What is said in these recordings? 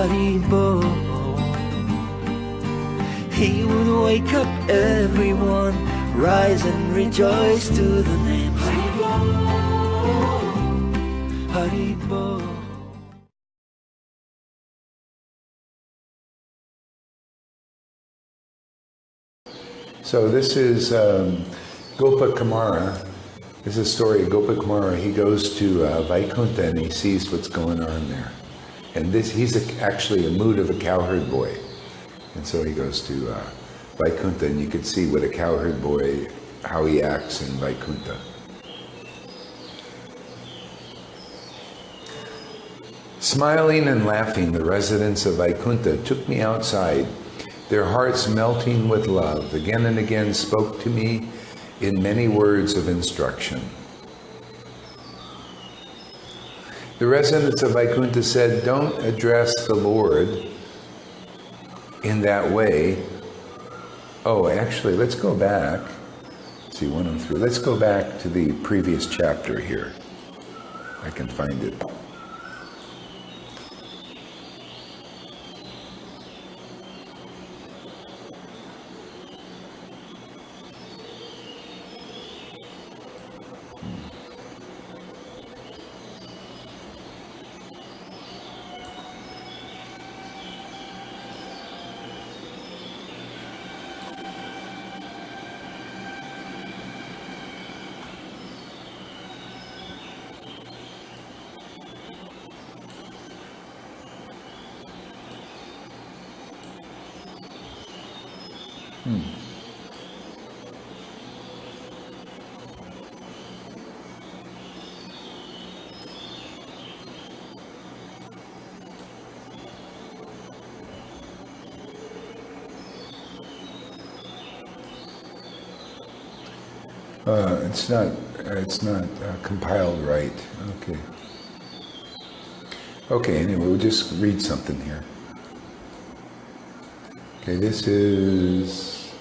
Hari Bol. He would wake up everyone, rise and rejoice to the name Hari Bol, Hari Bol. So this is Gopa Kumara. This is a story of Gopa Kumara. He goes to Vaikuntha and he sees what's going on there. And he's actually a mood of a cowherd boy. And so he goes to Vaikuntha, and you can see what a cowherd boy, how he acts in Vaikuntha. Smiling and laughing, the residents of Vaikuntha took me outside, their hearts melting with love, again and again spoke to me in many words of instruction. The residents of Vaikuntha said, don't address the Lord in that way. Oh, actually, let's go back. Let's see, 103. Let's go back to the previous chapter here. I can find it. It's not compiled right. Okay. Okay, anyway, we'll just read something here. Okay, this is...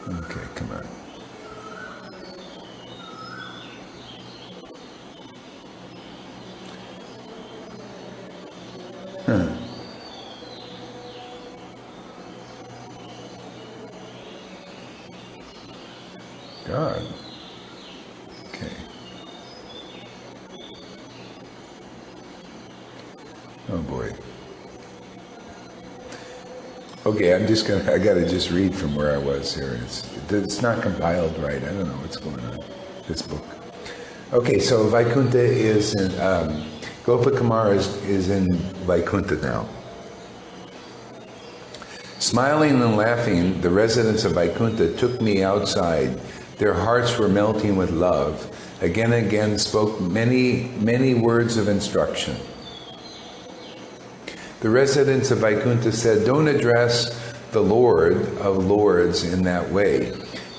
Okay, come on. God. Okay. Oh boy. Okay, I gotta just read from where I was here. It's not compiled right. I don't know what's going on. This book. Okay, so Vaikuntha is in, Gopa Kumara is in Vaikuntha now. Smiling and laughing, the residents of Vaikuntha took me outside. Their hearts were melting with love. Again and again spoke many, many words of instruction. The residents of Vaikuntha said, don't address the Lord of Lords in that way.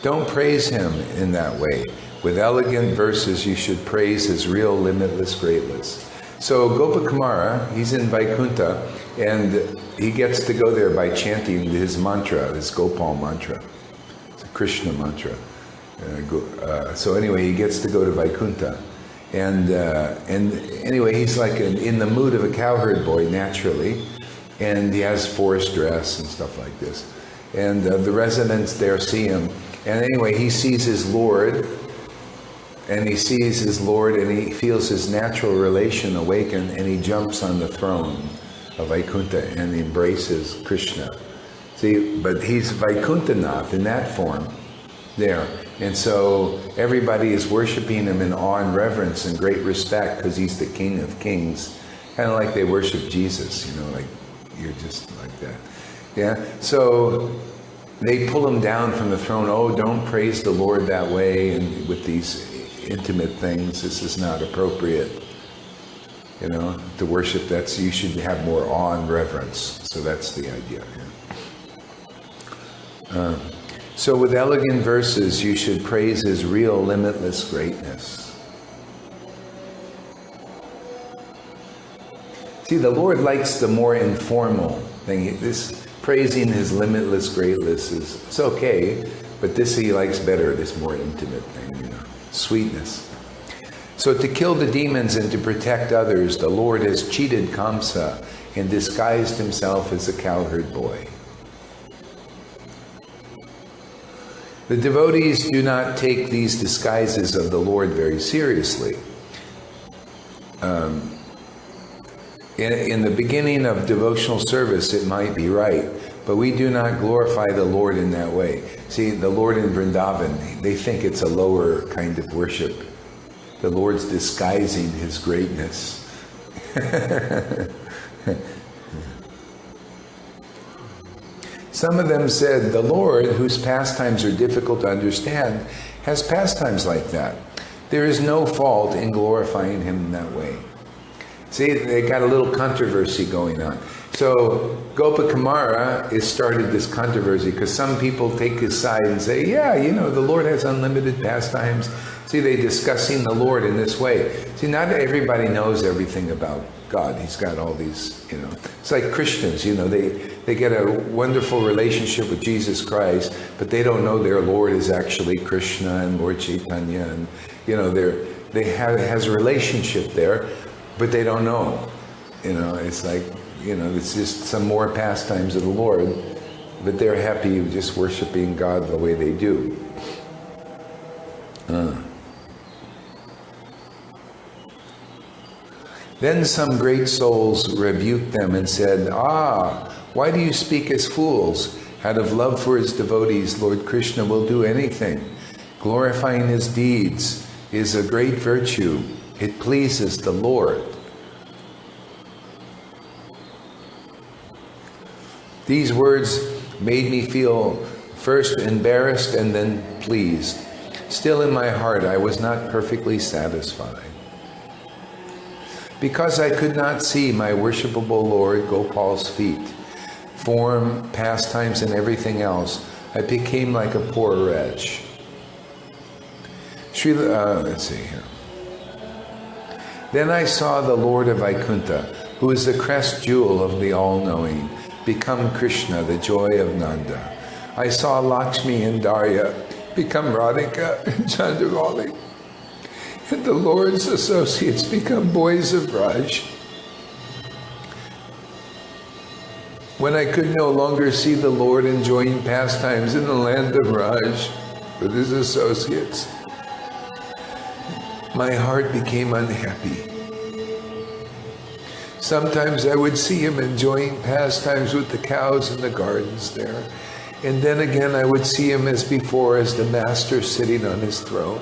Don't praise him in that way. With elegant verses, you should praise his real limitless greatness. So Gopa Kumara, he's in Vaikuntha, and he gets to go there by chanting his mantra, his Gopal mantra. It's a Krishna mantra. So anyway, he gets to go to Vaikuntha. And anyway, he's like in the mood of a cowherd boy, naturally. And he has forest dress and stuff like this. And the residents there see him. And anyway, he sees his Lord. And he sees his Lord, and he feels his natural relation awaken, and he jumps on the throne of Vaikuntha and embraces Krishna. See, but he's Vaikuntanath in that form there. And so everybody is worshiping him in awe and reverence and great respect because he's the King of Kings. Kind of like they worship Jesus, you know, like you're just like that. Yeah, so they pull him down from the throne. Oh, don't praise the Lord that way and with these intimate things. This is not appropriate, you know, to worship. You should have more awe and reverence. So that's the idea. Yeah. So with elegant verses, you should praise his real limitless greatness. See, the Lord likes the more informal thing. This praising his limitless greatness it's okay, but this he likes better, this more intimate thing, sweetness. So to kill the demons and to protect others, the Lord has cheated Kamsa and disguised himself as a cowherd boy. The devotees do not take these disguises of the Lord very seriously. In the beginning of devotional service, it might be right, but we do not glorify the Lord in that way. See, the Lord in Vrindavan, they think it's a lower kind of worship. The Lord's disguising his greatness. Some of them said, the Lord, whose pastimes are difficult to understand, has pastimes like that. There is no fault in glorifying him in that way. See, they got a little controversy going on. So Gopakumara has started this controversy because some people take his side and say, yeah, the Lord has unlimited pastimes. See, they're discussing the Lord in this way. See, not everybody knows everything about God. He's got all these, It's like Christians, they get a wonderful relationship with Jesus Christ, but they don't know their Lord is actually Krishna and Lord Chaitanya. And, has a relationship there, but they don't know. It's like, it's just some more pastimes of the Lord, but they're happy just worshiping God the way they do. Then some great souls rebuked them and said, why do you speak as fools? Out of love for his devotees, Lord Krishna will do anything. Glorifying his deeds is a great virtue. It pleases the Lord. These words made me feel first embarrassed and then pleased. Still in my heart, I was not perfectly satisfied. Because I could not see my worshipable Lord Gopal's feet, form, pastimes, and everything else, I became like a poor wretch. Srila, let's see here. Then I saw the Lord of Vaikuntha, who is the crest jewel of the all-knowing, become Krishna, the joy of Nanda. I saw Lakshmi and Darya become Radhika and Chandravali, and the Lord's associates become boys of Raj. When I could no longer see the Lord enjoying pastimes in the land of Raj with his associates, my heart became unhappy. Sometimes I would see him enjoying pastimes with the cows in the gardens there, and then again I would see him as before as the master sitting on his throne.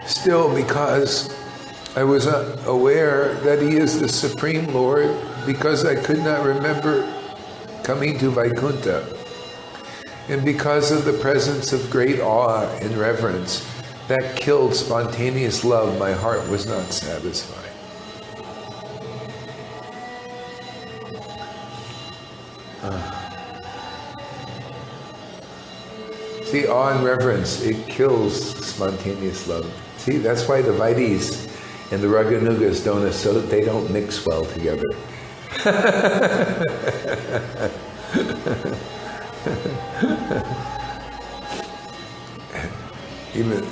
Still, because I was aware that he is the Supreme Lord, because I could not remember coming to Vaikuntha, and because of the presence of great awe and reverence that killed spontaneous love, my heart was not satisfied. See, awe and reverence, it kills spontaneous love. See, that's why the Vaidis and the Raganugas they don't mix well together. Even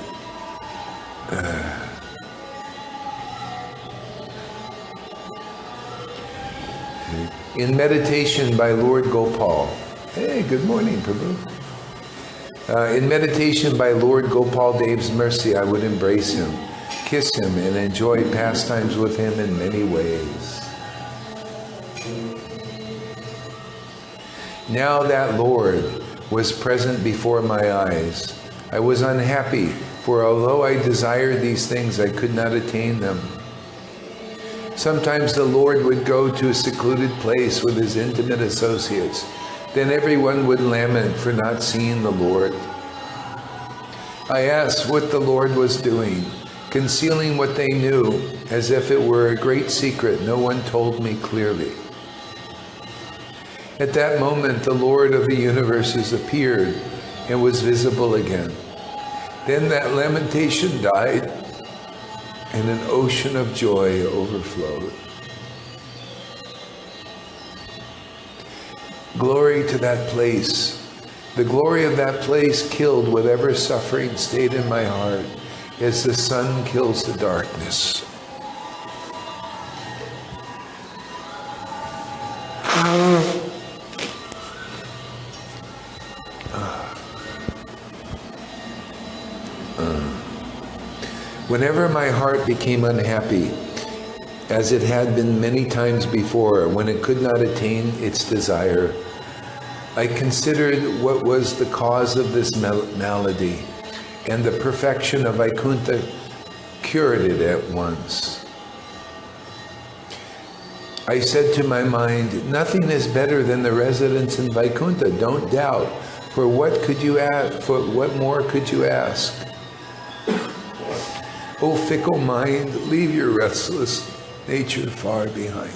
in meditation by Lord Gopal. Hey, good morning, Prabhu. In meditation by Lord Gopal Dev's mercy, I would embrace him, kiss him, and enjoy pastimes with him in many ways. Now that Lord was present before my eyes, I was unhappy, for although I desired these things, I could not attain them. Sometimes the Lord would go to a secluded place with his intimate associates. Then everyone would lament for not seeing the Lord. I asked what the Lord was doing, concealing what they knew, as if it were a great secret no one told me clearly. At that moment, the Lord of the universes appeared and was visible again. Then that lamentation died, and an ocean of joy overflowed. Glory to that place. The glory of that place killed whatever suffering stayed in my heart as the sun kills the darkness. Whenever my heart became unhappy, as it had been many times before, when it could not attain its desire, I considered what was the cause of this malady, and the perfection of Vaikuntha cured it at once. I said to my mind, nothing is better than the residence in Vaikuntha, don't doubt, for what more could you ask? O fickle mind, leave your restless nature far behind.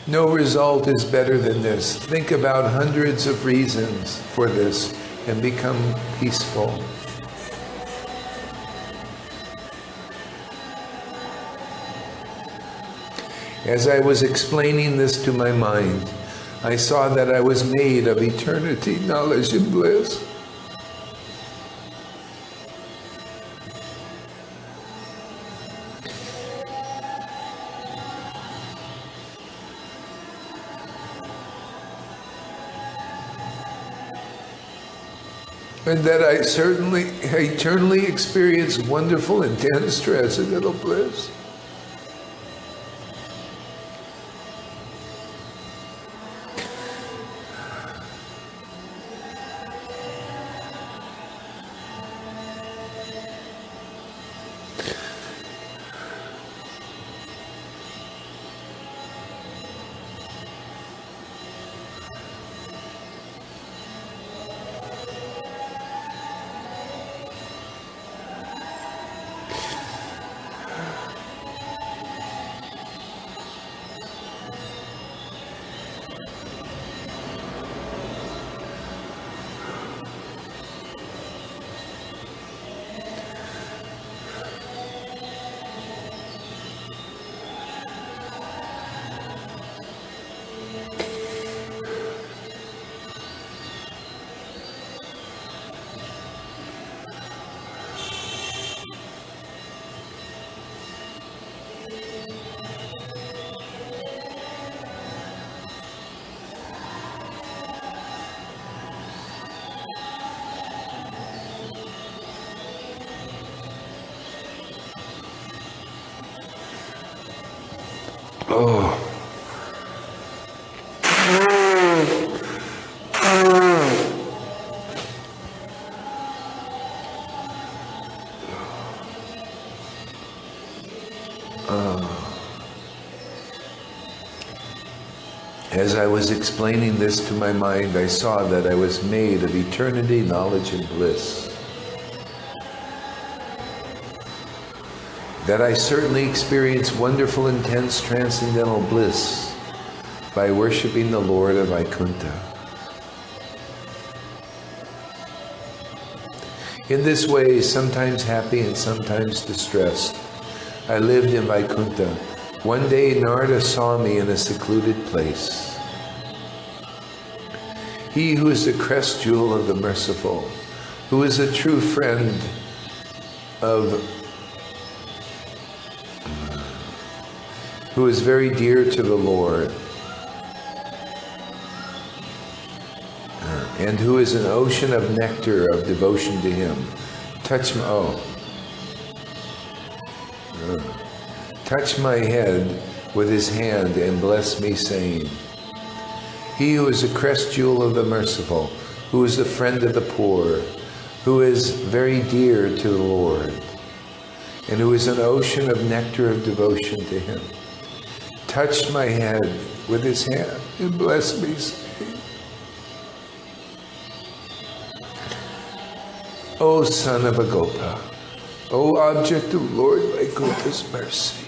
No result is better than this. Think about hundreds of reasons for this and become peaceful. As I was explaining this to my mind, I saw that I was made of eternity, knowledge, and bliss. And that I eternally experience wonderful, intense, transcendental bliss. Oh. As I was explaining this to my mind, I saw that I was made of eternity, knowledge, and bliss. That I certainly experience wonderful, intense, transcendental bliss by worshiping the Lord of Vaikuntha. In this way, sometimes happy and sometimes distressed, I lived in Vaikuntha. One day, Narada saw me in a secluded place. He who is the crest jewel of the merciful, who is a true friend who is very dear to the Lord, and who is an ocean of nectar of devotion to Him. Touch my head with His hand and bless me, saying, He who is the crest jewel of the merciful, who is the friend of the poor, who is very dear to the Lord, and who is an ocean of nectar of devotion to Him, touched my head with His hand and blessed me, saying, O son of a Gopa, O object of Lord Vaikuntha's mercy,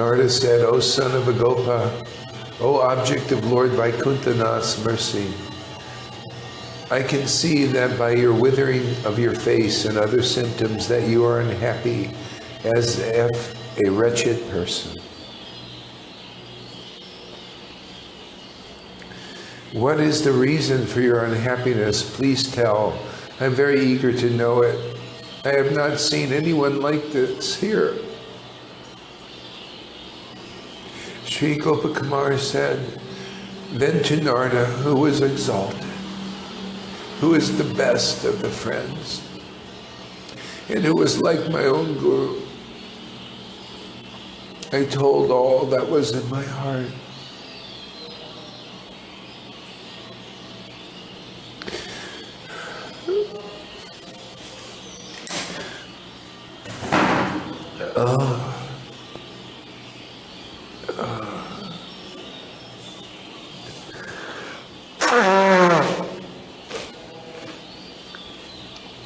Narada said, O son of Agopa, O object of Lord Vaikuntha mercy, I can see that by your withering of your face and other symptoms that you are unhappy as if a wretched person. What is the reason for your unhappiness? Please tell. I'm very eager to know it. I have not seen anyone like this here. Sri Gopakumar said, then to Narada, who was exalted, who is the best of the friends, and who was like my own Guru, I told all that was in my heart.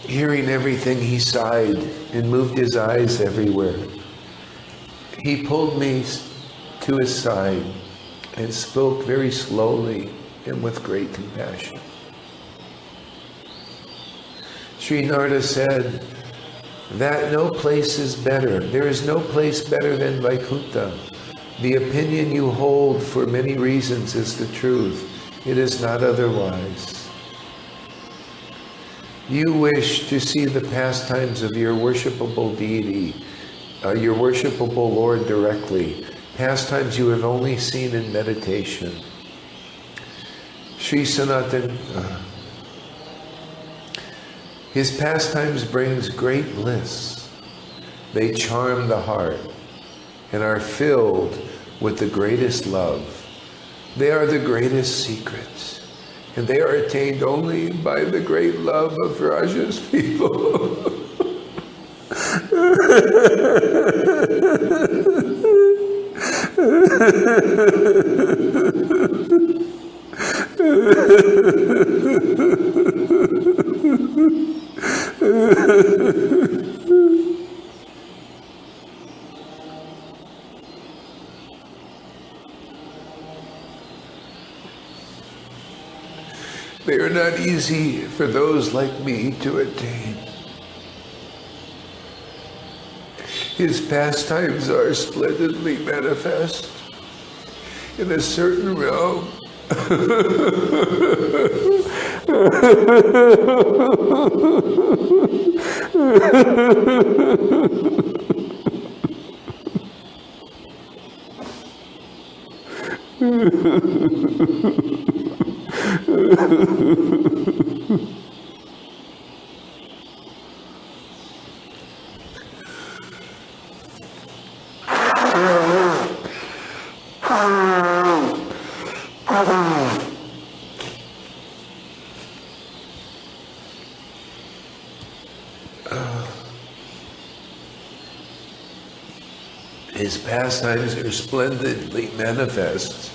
Hearing everything, he sighed and moved his eyes everywhere. He pulled me to his side and spoke very slowly and with great compassion. Sri Narada said that no place is better. There is no place better than Vaikuntha. The opinion you hold for many reasons is the truth. It is not otherwise. You wish to see the pastimes of your worshipable deity, your worshipable Lord directly, pastimes you have only seen in meditation. Sri Sanatan, his pastimes brings great bliss. They charm the heart and are filled with the greatest love. They are the greatest secrets. And they are attained only by the great love of Raja's people. They are not easy for those like me to attain. His pastimes are splendidly manifest in a certain realm. His pastimes are splendidly manifest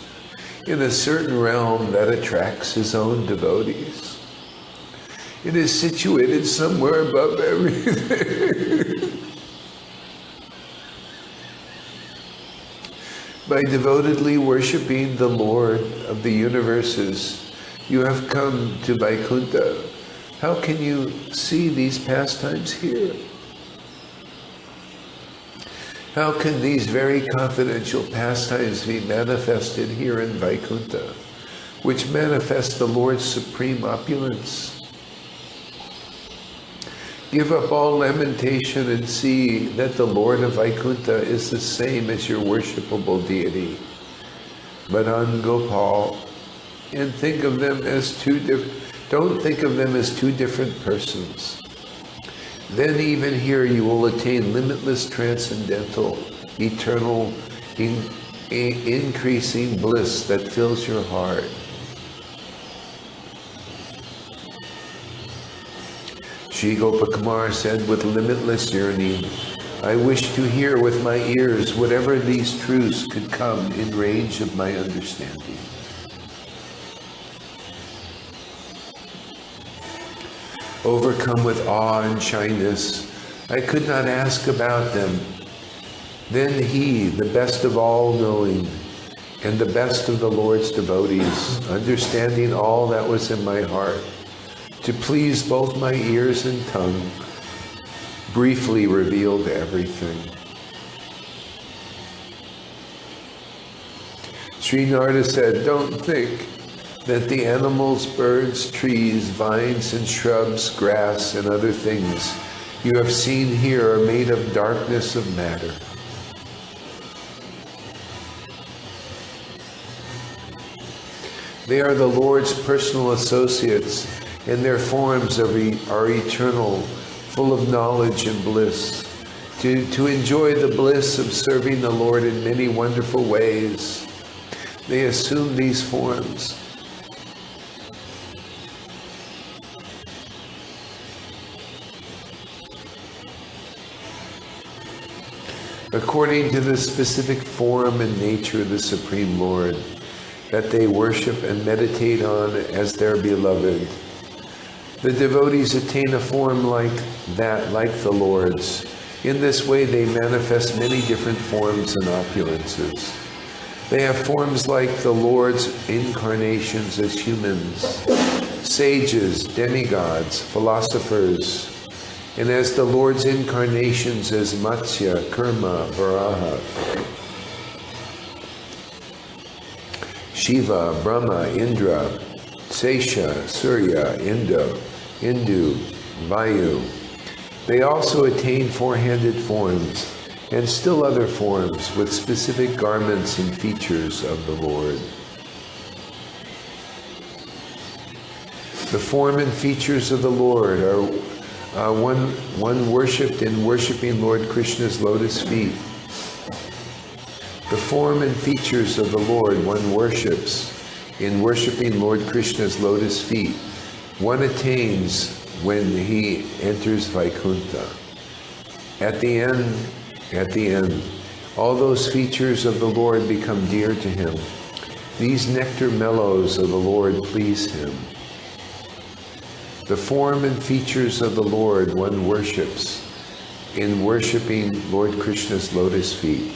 in a certain realm that attracts his own devotees. It is situated somewhere above everything. By devotedly worshipping the Lord of the universes, you have come to Vaikuntha. How can you see these pastimes here? How can these very confidential pastimes be manifested here in Vaikuntha, which manifest the Lord's supreme opulence? Give up all lamentation and see that the Lord of Vaikuntha is the same as your worshipable deity, Madan Gopal, and think of them as don't think of them as two different persons. Then even here you will attain limitless, transcendental, eternal, increasing bliss that fills your heart. Sri Gopakumar said with limitless yearning, I wish to hear with my ears whatever these truths could come in range of my understanding. Overcome with awe and shyness, I could not ask about them. Then he, the best of all knowing, and the best of the Lord's devotees, understanding all that was in my heart, to please both my ears and tongue, briefly revealed everything. Sri Narada said, don't think that the animals, birds, trees, vines and shrubs, grass and other things you have seen here are made of darkness of matter. They are the Lord's personal associates, and their forms are eternal, full of knowledge and bliss. To enjoy the bliss of serving the Lord in many wonderful ways, they assume these forms. According to the specific form and nature of the Supreme Lord, that they worship and meditate on as their beloved. The devotees attain a form like that, like the Lord's. In this way, they manifest many different forms and opulences. They have forms like the Lord's incarnations as humans, sages, demigods, philosophers, and as the Lord's incarnations as Matsya, Kurma, Varaha, Shiva, Brahma, Indra, Sesha, Surya, Indu, Vayu. They also attain four-handed forms and still other forms with specific garments and features of the Lord. The form and features of the Lord are one worshipped in worshipping Lord Krishna's lotus feet. The form and features of the Lord one worships in worshipping Lord Krishna's lotus feet, one attains when he enters Vaikuntha. At the end, all those features of the Lord become dear to him. These nectar mellows of the Lord please him. The form and features of the Lord one worships in worshipping Lord Krishna's lotus feet.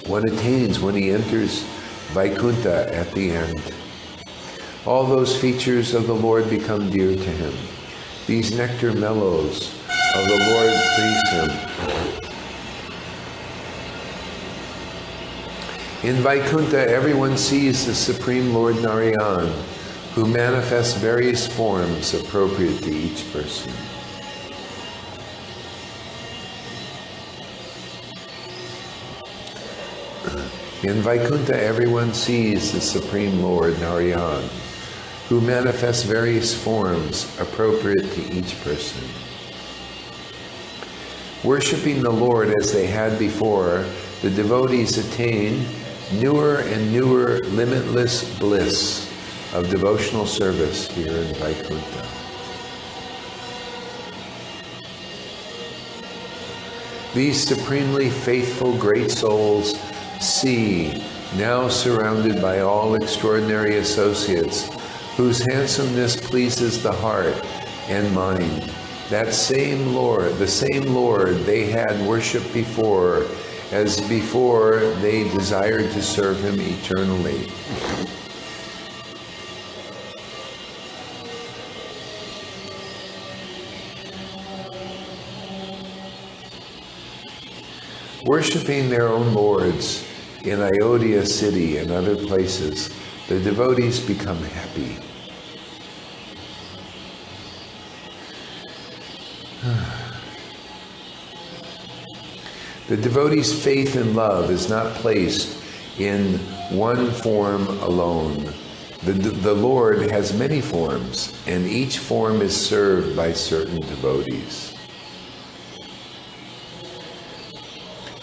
One attains when he enters Vaikuntha at the end. All those features of the Lord become dear to him. These nectar mellows of the Lord please him. In Vaikuntha, everyone sees the Supreme Lord Narayan, who manifests various forms appropriate to each person. In Vaikuntha, everyone sees the Supreme Lord Narayan, who manifests various forms appropriate to each person. Worshipping the Lord as they had before, the devotees attain newer and newer limitless bliss of devotional service here in Vaikuntha. These supremely faithful great souls see, now surrounded by all extraordinary associates, whose handsomeness pleases the heart and mind, that same Lord, the same Lord they had worshipped before, as before they desired to serve him eternally. Worshipping their own lords in Ayodhya city and other places, the devotees become happy. The devotee's faith and love is not placed in one form alone. The Lord has many forms, and each form is served by certain devotees.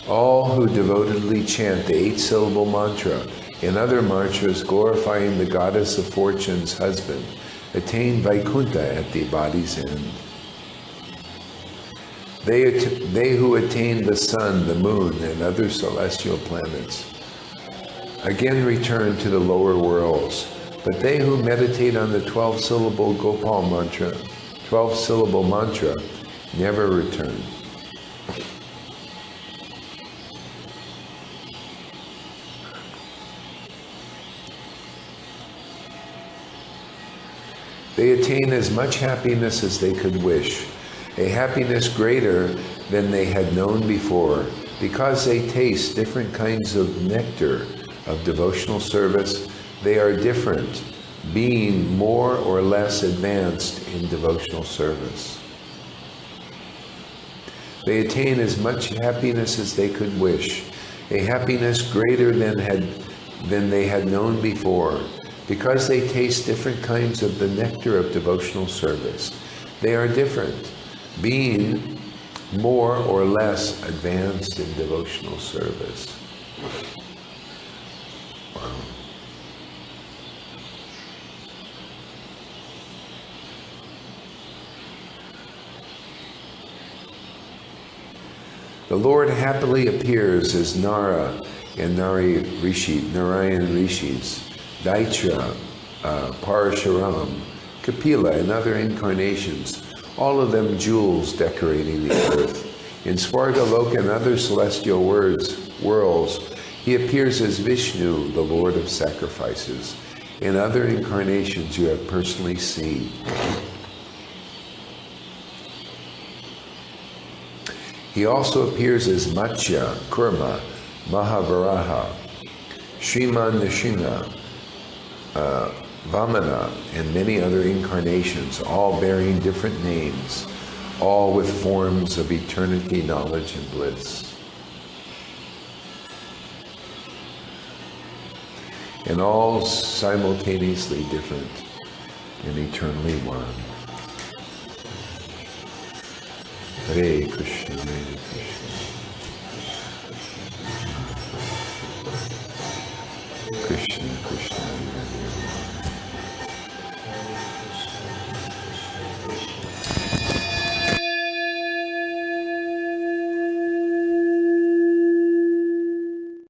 All who devotedly chant the 8-syllable mantra and other mantras glorifying the goddess of fortune's husband attain Vaikuntha at the body's end. They who attain the sun, the moon, and other celestial planets again return to the lower worlds, but they who meditate on the 12-syllable Gopal mantra, 12-syllable mantra, never return. They attain as much happiness as they could wish, a happiness greater than they had known before, because they taste different kinds of nectar of devotional service. They are different, being more or less advanced in devotional service. They attain as much happiness as they could wish, a happiness greater than they had known before, because they taste different kinds of the nectar of devotional service. They are different, being more or less advanced in devotional service. Wow. The Lord happily appears as Nara and Narayan Rishis, Daitra, Parashuram, Kapila, and other incarnations, all of them jewels decorating the earth. In Svargaloka and other celestial worlds, he appears as Vishnu, the Lord of sacrifices. In other incarnations you have personally seen. He also appears as Matsya, Kurma, Mahavaraha, Sriman Nrsimha, Vamana, and many other incarnations, all bearing different names, all with forms of eternity, knowledge, and bliss. And all simultaneously different and eternally one. Hare Krishna, Hare Krishna, Krishna Krishna, Hare Hare.